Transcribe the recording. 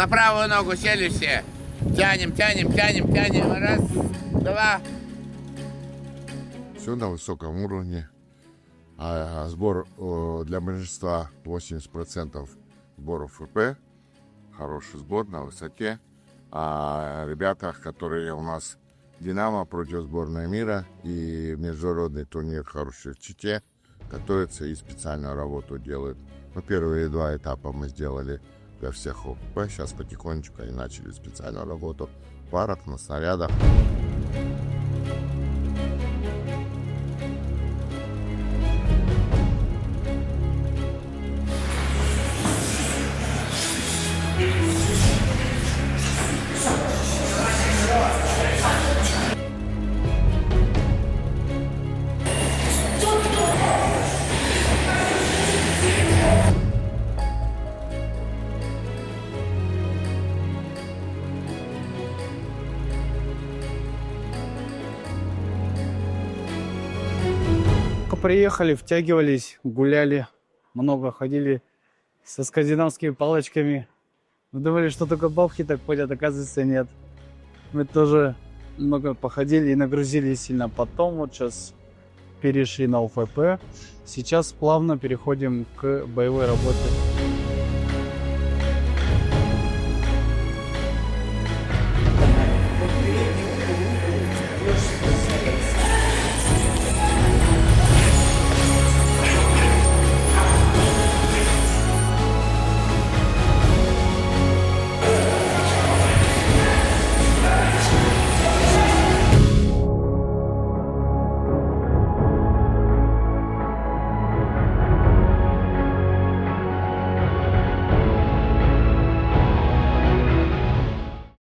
На правую ногу сели все. Тянем, тянем, тянем, тянем. Раз, два. Все на высоком уровне. Сбор для большинства 80% сбор ФП. Хороший сбор на высоте. А ребята, которые у нас Динамо против сборной мира и международный турнир хороший в Чите, готовятся и специальную работу делают. Ну, первые два этапа мы сделали для всех ОП. Сейчас потихонечку они начали специальную работу в парах, на снарядах. Приехали, втягивались, гуляли, много ходили со скандинавскими палочками. Мы думали, что только бабки так ходят, оказывается нет. Мы тоже много походили и нагрузились сильно. Потом вот сейчас перешли на УФП. Сейчас плавно переходим к боевой работе.